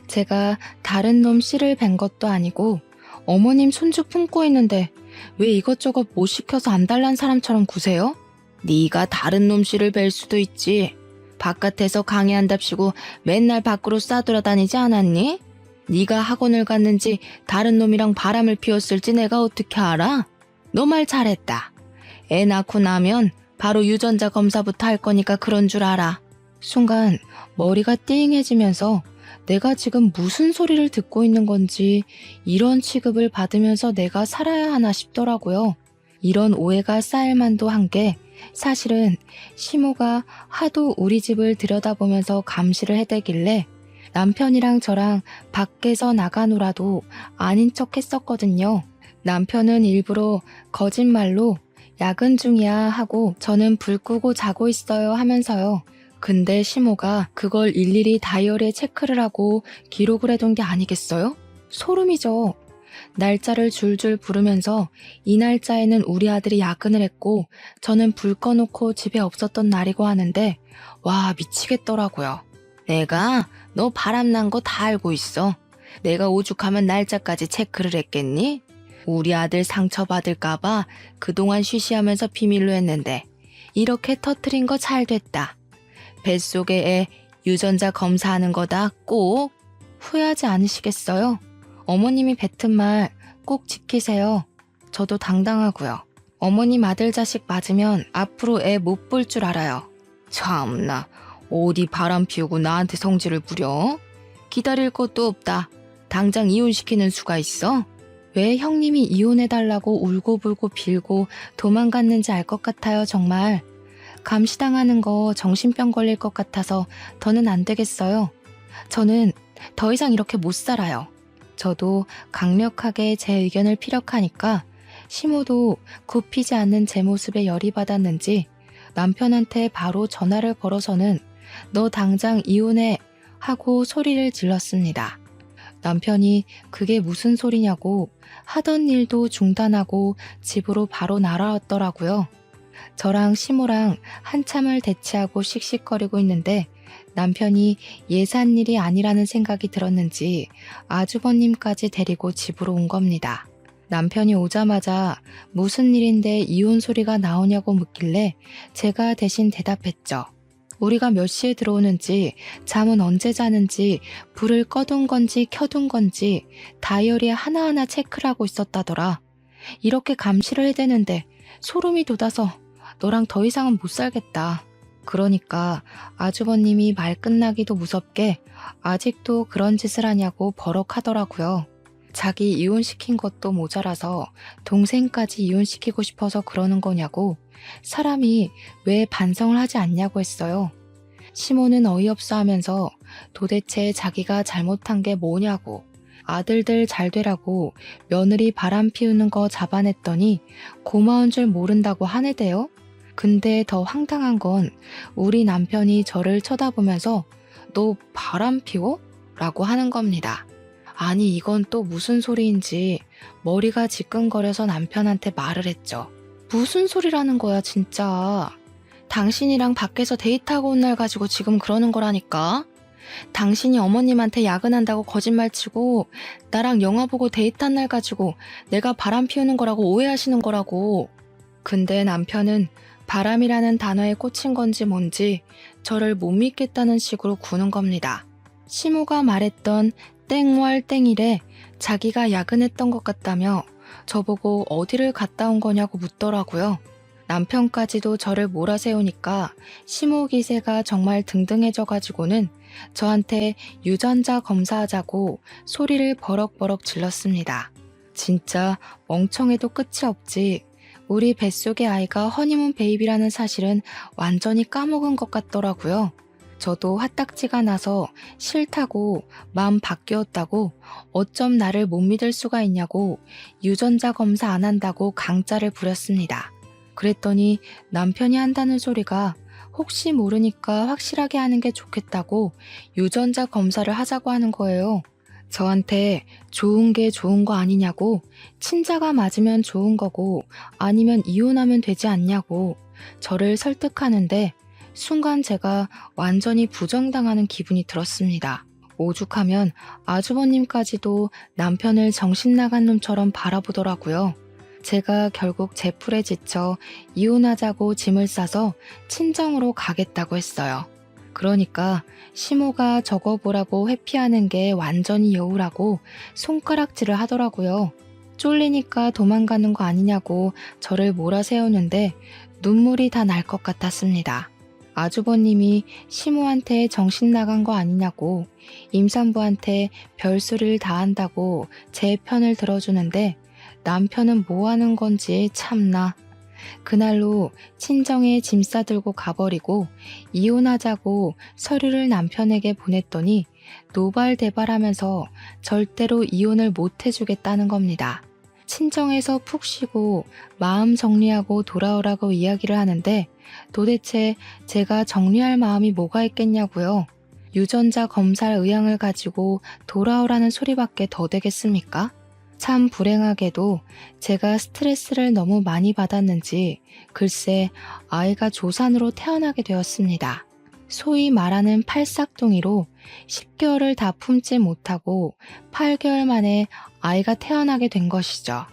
제가 다른 놈 씨를 뵌 것도 아니고 어머님 손주 품고 있는데 왜 이것저것 못 시켜서 안달난 사람처럼 구세요? 네가 다른 놈 씨를 뵐 수도 있지. 바깥에서 강의한답시고 맨날 밖으로 싸돌아다니지 않았니? 네가 학원을 갔는지 다른 놈이랑 바람을 피웠을지 내가 어떻게 알아? 너 말 잘했다. 애 낳고 나면 바로 유전자 검사부터 할 거니까 그런 줄 알아. 순간 머리가 띵해지면서 내가 지금 무슨 소리를 듣고 있는 건지 이런 취급을 받으면서 내가 살아야 하나 싶더라고요. 이런 오해가 쌓일 만도 한 게 사실은 시모가 하도 우리 집을 들여다보면서 감시를 해대길래 남편이랑 저랑 밖에서 나가노라도 아닌 척 했었거든요. 남편은 일부러 거짓말로 야근 중이야 하고 저는 불 끄고 자고 있어요 하면서요. 근데 시모가 그걸 일일이 다이어리에 체크를 하고 기록을 해둔 게 아니겠어요? 소름이죠. 날짜를 줄줄 부르면서 이 날짜에는 우리 아들이 야근을 했고 저는 불 꺼놓고 집에 없었던 날이고 하는데 와 미치겠더라고요. 내가 너 바람난 거 다 알고 있어. 내가 오죽하면 날짜까지 체크를 했겠니? 우리 아들 상처받을까봐 그동안 쉬쉬하면서 비밀로 했는데 이렇게 터트린 거 잘 됐다. 뱃속에 애 유전자 검사하는 거다 꼭 후회하지 않으시겠어요? 어머님이 뱉은 말 꼭 지키세요. 저도 당당하고요. 어머님 아들 자식 맞으면 앞으로 애 못 볼 줄 알아요. 참나 어디 바람 피우고 나한테 성질을 부려? 기다릴 것도 없다. 당장 이혼시키는 수가 있어? 왜 형님이 이혼해달라고 울고불고 빌고 도망갔는지 알 것 같아요 정말. 감시당하는 거 정신병 걸릴 것 같아서 더는 안 되겠어요. 저는 더 이상 이렇게 못 살아요. 저도 강력하게 제 의견을 피력하니까 시모도 굽히지 않는 제 모습에 열이 받았는지 남편한테 바로 전화를 걸어서는 너 당장 이혼해 하고 소리를 질렀습니다. 남편이 그게 무슨 소리냐고 하던 일도 중단하고 집으로 바로 날아왔더라고요. 저랑 시모랑 한참을 대치하고 씩씩거리고 있는데 남편이 예산일이 아니라는 생각이 들었는지 아주버님까지 데리고 집으로 온 겁니다. 남편이 오자마자 무슨 일인데 이혼 소리가 나오냐고 묻길래 제가 대신 대답했죠. 우리가 몇 시에 들어오는지, 잠은 언제 자는지, 불을 꺼둔 건지 켜둔 건지 다이어리에 하나하나 체크를 하고 있었다더라. 이렇게 감시를 해대는데 소름이 돋아서 너랑 더 이상은 못 살겠다. 그러니까 아주버님이 말 끝나기도 무섭게 아직도 그런 짓을 하냐고 버럭하더라고요. 자기 이혼시킨 것도 모자라서 동생까지 이혼시키고 싶어서 그러는 거냐고 사람이 왜 반성을 하지 않냐고 했어요. 시모는 어이없어 하면서 도대체 자기가 잘못한 게 뭐냐고 아들들 잘 되라고 며느리 바람 피우는 거 잡아냈더니 고마운 줄 모른다고 하네대요. 근데 더 황당한 건 우리 남편이 저를 쳐다보면서 너 바람 피워? 라고 하는 겁니다. 아니 이건 또 무슨 소리인지 머리가 지끈거려서 남편한테 말을 했죠. 무슨 소리라는 거야 진짜. 당신이랑 밖에서 데이트하고 온 날 가지고 지금 그러는 거라니까. 당신이 어머님한테 야근한다고 거짓말치고 나랑 영화 보고 데이트한 날 가지고 내가 바람 피우는 거라고 오해하시는 거라고. 근데 남편은 바람이라는 단어에 꽂힌 건지 뭔지 저를 못 믿겠다는 식으로 구는 겁니다. 시모가 말했던 땡월 땡일에 자기가 야근했던 것 같다며 저보고 어디를 갔다 온 거냐고 묻더라고요. 남편까지도 저를 몰아세우니까 시모 기세가 정말 등등해져가지고는 저한테 유전자 검사하자고 소리를 버럭버럭 질렀습니다. 진짜 멍청해도 끝이 없지. 우리 뱃속의 아이가 허니문 베이비라는 사실은 완전히 까먹은 것 같더라고요. 저도 화딱지가 나서 싫다고 마음 바뀌었다고 어쩜 나를 못 믿을 수가 있냐고 유전자 검사 안 한다고 강짜를 부렸습니다. 그랬더니 남편이 한다는 소리가 혹시 모르니까 확실하게 하는 게 좋겠다고 유전자 검사를 하자고 하는 거예요. 저한테 좋은 게 좋은 거 아니냐고, 친자가 맞으면 좋은 거고 아니면 이혼하면 되지 않냐고 저를 설득하는데 순간 제가 완전히 부정당하는 기분이 들었습니다. 오죽하면 아주버님까지도 남편을 정신 나간 놈처럼 바라보더라고요. 제가 결국 제풀에 지쳐 이혼하자고 짐을 싸서 친정으로 가겠다고 했어요. 그러니까 시모가 적어보라고 회피하는 게 완전히 여우라고 손가락질을 하더라고요. 쫄리니까 도망가는 거 아니냐고 저를 몰아세우는데 눈물이 다 날 것 같았습니다. 아주버님이 시모한테 정신 나간 거 아니냐고 임산부한테 별소리를 다 한다고 제 편을 들어주는데 남편은 뭐 하는 건지 참나. 그날로 친정에 짐 싸들고 가버리고 이혼하자고 서류를 남편에게 보냈더니 노발대발하면서 절대로 이혼을 못 해주겠다는 겁니다. 친정에서 푹 쉬고 마음 정리하고 돌아오라고 이야기를 하는데 도대체 제가 정리할 마음이 뭐가 있겠냐고요. 유전자 검사 의향을 가지고 돌아오라는 소리밖에 더 되겠습니까? 참 불행하게도 제가 스트레스를 너무 많이 받았는지 글쎄 아이가 조산으로 태어나게 되었습니다. 소위 말하는 팔싹둥이로 10개월을 다 품지 못하고 8개월 만에 아이가 태어나게 된 것이죠.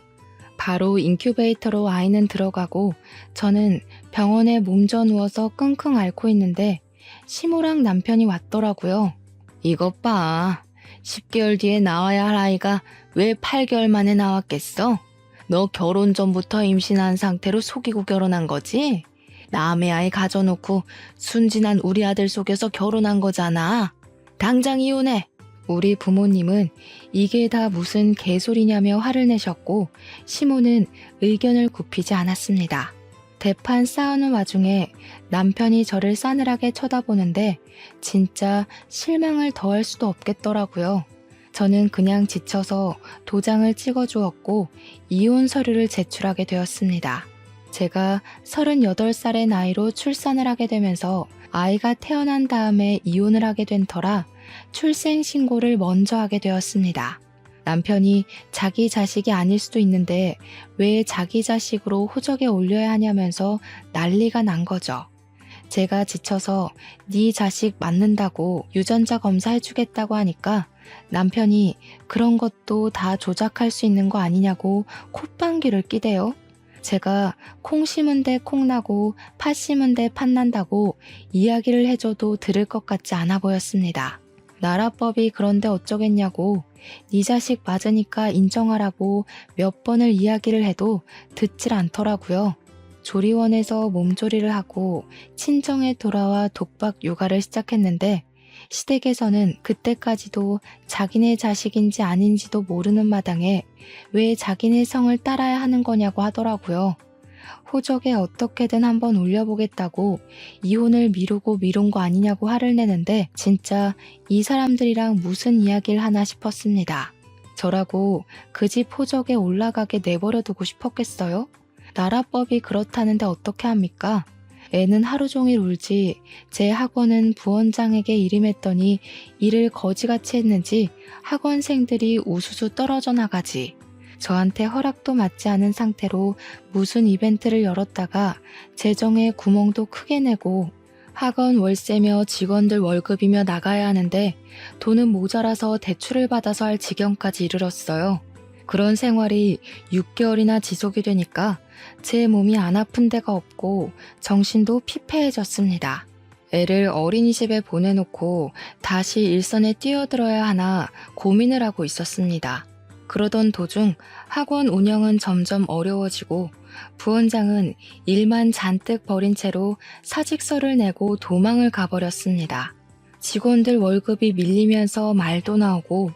바로 인큐베이터로 아이는 들어가고 저는 병원에 몸져 누워서 끙끙 앓고 있는데 시모랑 남편이 왔더라고요. 이것 봐. 10개월 뒤에 나와야 할 아이가 왜 8개월 만에 나왔겠어? 너 결혼 전부터 임신한 상태로 속이고 결혼한 거지? 남의 아이 가져놓고 순진한 우리 아들 속여서 결혼한 거잖아. 당장 이혼해. 우리 부모님은 이게 다 무슨 개소리냐며 화를 내셨고 시모는 의견을 굽히지 않았습니다. 대판 싸우는 와중에 남편이 저를 싸늘하게 쳐다보는데 진짜 실망을 더할 수도 없겠더라고요. 저는 그냥 지쳐서 도장을 찍어주었고 이혼 서류를 제출하게 되었습니다. 제가 38살의 나이로 출산을 하게 되면서 아이가 태어난 다음에 이혼을 하게 된 터라 출생신고를 먼저 하게 되었습니다. 남편이 자기 자식이 아닐 수도 있는데 왜 자기 자식으로 호적에 올려야 하냐면서 난리가 난 거죠. 제가 지쳐서 네 자식 맞는다고 유전자 검사해주겠다고 하니까 남편이 그런 것도 다 조작할 수 있는 거 아니냐고 콧방귀를 끼대요. 제가 콩 심은 데 콩 나고 팥 심은 데 팥 난다고 이야기를 해줘도 들을 것 같지 않아 보였습니다. 나라법이 그런데 어쩌겠냐고 네 자식 맞으니까 인정하라고 몇 번을 이야기를 해도 듣질 않더라고요. 조리원에서 몸조리를 하고 친정에 돌아와 독박 육아를 시작했는데 시댁에서는 그때까지도 자기네 자식인지 아닌지도 모르는 마당에 왜 자기네 성을 따라야 하는 거냐고 하더라고요. 호적에 어떻게든 한번 올려보겠다고 이혼을 미루고 미룬 거 아니냐고 화를 내는데 진짜 이 사람들이랑 무슨 이야기를 하나 싶었습니다. 저라고 그 집 호적에 올라가게 내버려두고 싶었겠어요? 나라법이 그렇다는데 어떻게 합니까? 애는 하루 종일 울지 제 학원은 부원장에게 일임했더니 일을 거지같이 했는지 학원생들이 우수수 떨어져 나가지. 저한테 허락도 맞지 않은 상태로 무슨 이벤트를 열었다가 재정에 구멍도 크게 내고 학원 월세며 직원들 월급이며 나가야 하는데 돈은 모자라서 대출을 받아서 할 지경까지 이르렀어요. 그런 생활이 6개월이나 지속이 되니까 제 몸이 안 아픈 데가 없고 정신도 피폐해졌습니다. 애를 어린이집에 보내놓고 다시 일선에 뛰어들어야 하나 고민을 하고 있었습니다. 그러던 도중 학원 운영은 점점 어려워지고 부원장은 일만 잔뜩 벌인 채로 사직서를 내고 도망을 가버렸습니다. 직원들 월급이 밀리면서 말도 나오고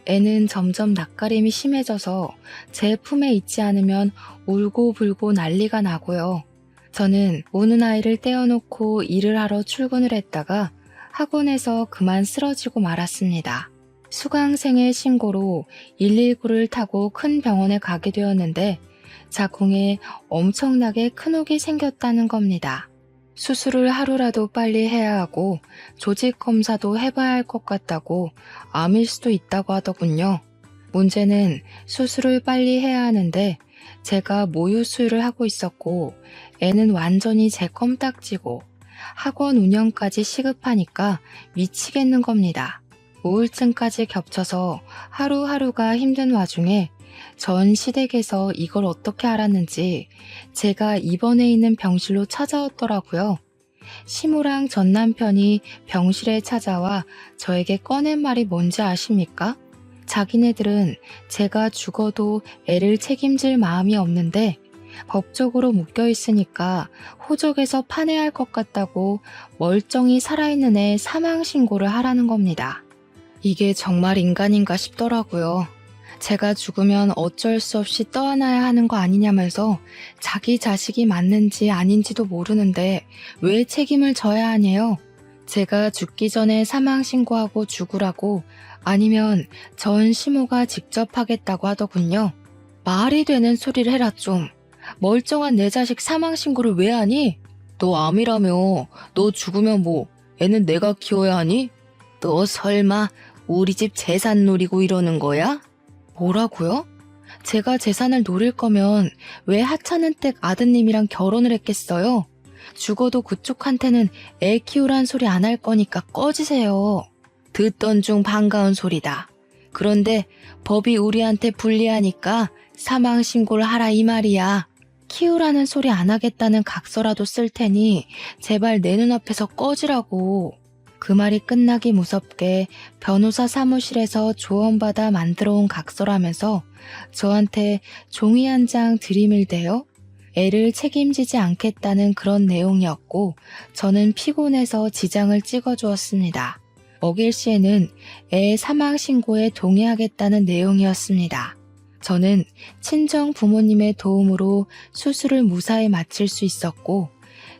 애는 점점 낯가림이 심해져서 제 품에 있지 않으면 울고불고 난리가 나고요. 저는 우는 아이를 떼어놓고 일을 하러 출근을 했다가 학원에서 그만 쓰러지고 말았습니다. 수강생의 신고로 119를 타고 큰 병원에 가게 되었는데 자궁에 엄청나게 큰 혹이 생겼다는 겁니다. 수술을 하루라도 빨리 해야 하고 조직 검사도 해봐야 할 것 같다고 암일 수도 있다고 하더군요. 문제는 수술을 빨리 해야 하는데 제가 모유 수유를 하고 있었고 애는 완전히 제 껌딱지고 학원 운영까지 시급하니까 미치겠는 겁니다. 우울증까지 겹쳐서 하루하루가 힘든 와중에 전 시댁에서 이걸 어떻게 알았는지 제가 입원해 있는 병실로 찾아왔더라고요. 시모랑 전 남편이 병실에 찾아와 저에게 꺼낸 말이 뭔지 아십니까? 자기네들은 제가 죽어도 애를 책임질 마음이 없는데 법적으로 묶여 있으니까 호적에서 판회할 것 같다고 멀쩡히 살아있는 애 사망 신고를 하라는 겁니다. 이게 정말 인간인가 싶더라고요. 제가 죽으면 어쩔 수 없이 떠안아야 하는 거 아니냐면서 자기 자식이 맞는지 아닌지도 모르는데 왜 책임을 져야 하냐요? 제가 죽기 전에 사망 신고하고 죽으라고 아니면 전 시모가 직접 하겠다고 하더군요. 말이 되는 소리를 해라 좀. 멀쩡한 내 자식 사망 신고를 왜 하니? 너 암이라며. 너 죽으면 뭐 애는 내가 키워야 하니? 너 설마 우리 집 재산 노리고 이러는 거야? 뭐라고요? 제가 재산을 노릴 거면 왜 하찮은 댁 아드님이랑 결혼을 했겠어요? 죽어도 그쪽한테는 애 키우란 소리 안 할 거니까 꺼지세요. 듣던 중 반가운 소리다. 그런데 법이 우리한테 불리하니까 사망 신고를 하라 이 말이야. 키우라는 소리 안 하겠다는 각서라도 쓸 테니 제발 내 눈앞에서 꺼지라고. 그 말이 끝나기 무섭게 변호사 사무실에서 조언받아 만들어 온 각서라면서 저한테 종이 한 장 들이밀대요. 애를 책임지지 않겠다는 그런 내용이었고 저는 피곤해서 지장을 찍어주었습니다. 어길 시에는 애 사망 신고에 동의하겠다는 내용이었습니다. 저는 친정 부모님의 도움으로 수술을 무사히 마칠 수 있었고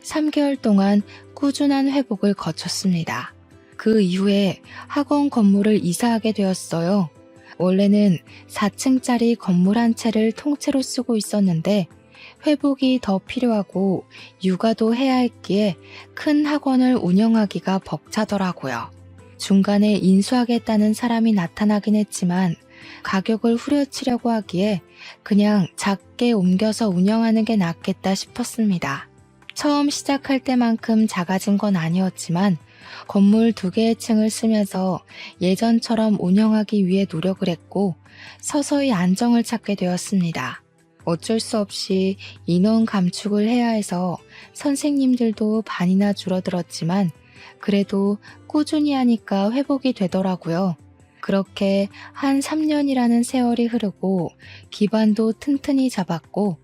3개월 동안 꾸준한 회복을 거쳤습니다. 그 이후에 학원 건물을 이사하게 되었어요. 원래는 4층짜리 건물 한 채를 통째로 쓰고 있었는데 회복이 더 필요하고 육아도 해야 했기에 큰 학원을 운영하기가 벅차더라고요. 중간에 인수하겠다는 사람이 나타나긴 했지만 가격을 후려치려고 하기에 그냥 작게 옮겨서 운영하는 게 낫겠다 싶었습니다. 처음 시작할 때만큼 작아진 건 아니었지만 건물 2개의 층을 쓰면서 예전처럼 운영하기 위해 노력을 했고 서서히 안정을 찾게 되었습니다. 어쩔 수 없이 인원 감축을 해야 해서 선생님들도 반이나 줄어들었지만 그래도 꾸준히 하니까 회복이 되더라고요. 그렇게 한 3년이라는 세월이 흐르고 기반도 튼튼히 잡았고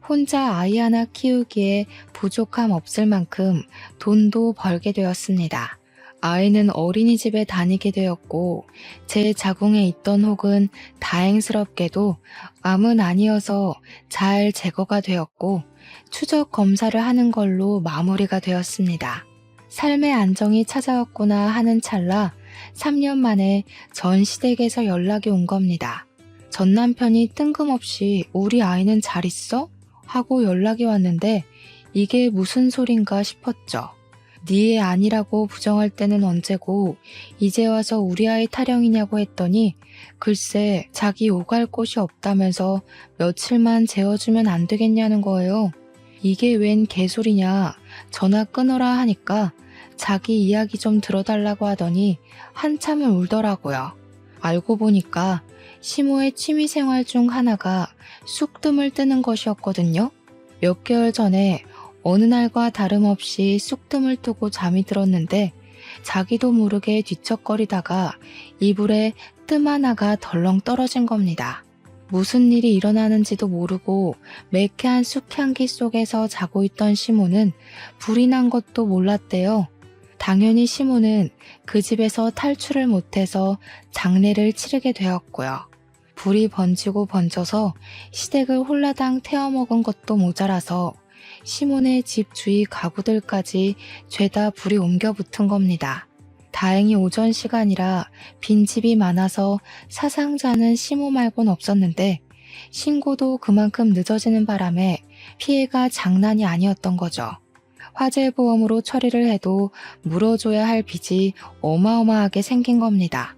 혼자 아이 하나 키우기에 부족함 없을 만큼 돈도 벌게 되었습니다. 아이는 어린이집에 다니게 되었고 제 자궁에 있던 혹은 다행스럽게도 암은 아니어서 잘 제거가 되었고 추적 검사를 하는 걸로 마무리가 되었습니다. 삶의 안정이 찾아왔구나 하는 찰나 3년 만에 전 시댁에서 연락이 온 겁니다. 전 남편이 뜬금없이 우리 아이는 잘 있어? 하고 연락이 왔는데 이게 무슨 소린가 싶었죠. 네 애 아니라고 부정할 때는 언제고 이제 와서 우리 아이 타령이냐고 했더니 글쎄 자기 오갈 곳이 없다면서 며칠만 재워주면 안 되겠냐는 거예요. 이게 웬 개소리냐. 전화 끊어라 하니까 자기 이야기 좀 들어달라고 하더니 한참을 울더라고요. 알고 보니까 시모의 취미생활 중 하나가 쑥뜸을 뜨는 것이었거든요. 몇 개월 전에 어느 날과 다름없이 쑥뜸을 뜨고 잠이 들었는데 자기도 모르게 뒤척거리다가 이불에 뜸 하나가 덜렁 떨어진 겁니다. 무슨 일이 일어나는지도 모르고 매캐한 쑥향기 속에서 자고 있던 시모는 불이 난 것도 몰랐대요. 당연히 시모는 그 집에서 탈출을 못해서 장례를 치르게 되었고요. 불이 번지고 번져서 시댁을 홀라당 태워먹은 것도 모자라서 시몬의 집 주위 가구들까지 죄다 불이 옮겨 붙은 겁니다. 다행히 오전 시간이라 빈집이 많아서 사상자는 시모 말곤 없었는데 신고도 그만큼 늦어지는 바람에 피해가 장난이 아니었던 거죠. 화재보험으로 처리를 해도 물어줘야 할 빚이 어마어마하게 생긴 겁니다.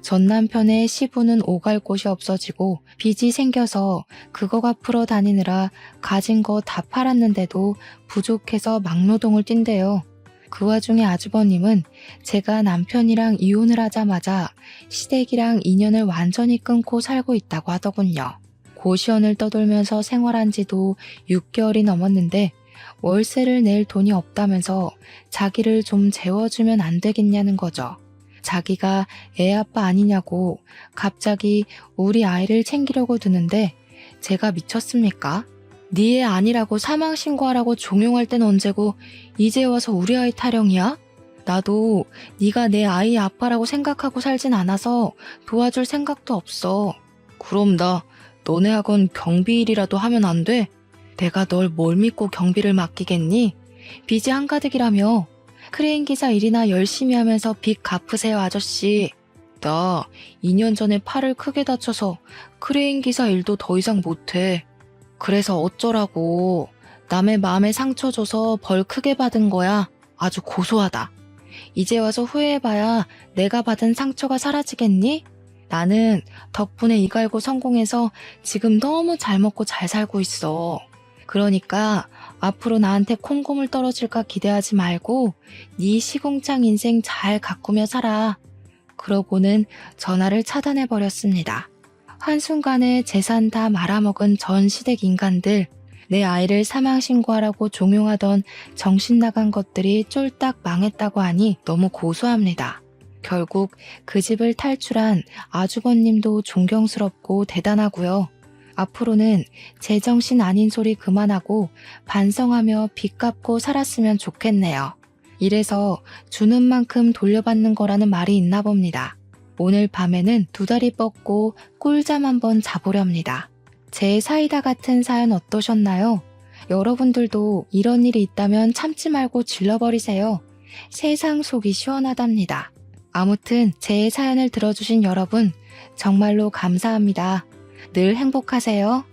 전 남편의 시부는 오갈 곳이 없어지고 빚이 생겨서 그거 갚으러 다니느라 가진 거 다 팔았는데도 부족해서 막노동을 뛴대요. 그 와중에 아주버님은 제가 남편이랑 이혼을 하자마자 시댁이랑 인연을 완전히 끊고 살고 있다고 하더군요. 고시원을 떠돌면서 생활한 지도 6개월이 넘었는데 월세를 낼 돈이 없다면서 자기를 좀 재워주면 안 되겠냐는 거죠. 자기가 애 아빠 아니냐고 갑자기 우리 아이를 챙기려고 드는데 제가 미쳤습니까? 네 애 아니라고 사망신고하라고 종용할 땐 언제고 이제 와서 우리 아이 타령이야? 나도 네가 내 아이 아빠라고 생각하고 살진 않아서 도와줄 생각도 없어. 그럼 나 너네 학원 경비일이라도 하면 안 돼? 내가 널 뭘 믿고 경비를 맡기겠니? 빚이 한가득이라며. 크레인 기사 일이나 열심히 하면서 빚 갚으세요, 아저씨. 나 2년 전에 팔을 크게 다쳐서 크레인 기사 일도 더 이상 못해. 그래서 어쩌라고. 남의 마음에 상처 줘서 벌 크게 받은 거야. 아주 고소하다. 이제 와서 후회해봐야 내가 받은 상처가 사라지겠니? 나는 덕분에 이 갈고 성공해서 지금 너무 잘 먹고 잘 살고 있어. 그러니까 앞으로 나한테 콩고물 떨어질까 기대하지 말고 네 시궁창 인생 잘 가꾸며 살아. 그러고는 전화를 차단해버렸습니다. 한순간에 재산 다 말아먹은 전 시댁 인간들, 내 아이를 사망신고하라고 종용하던 정신 나간 것들이 쫄딱 망했다고 하니 너무 고소합니다. 결국 그 집을 탈출한 아주버님도 존경스럽고 대단하고요. 앞으로는 제정신 아닌 소리 그만하고 반성하며 빚 갚고 살았으면 좋겠네요. 이래서 주는 만큼 돌려받는 거라는 말이 있나 봅니다. 오늘 밤에는 두 다리 뻗고 꿀잠 한번 자보렵니다. 제 사이다 같은 사연 어떠셨나요? 여러분들도 이런 일이 있다면 참지 말고 질러버리세요. 세상 속이 시원하답니다. 아무튼 제 사연을 들어주신 여러분 정말로 감사합니다. 늘 행복하세요.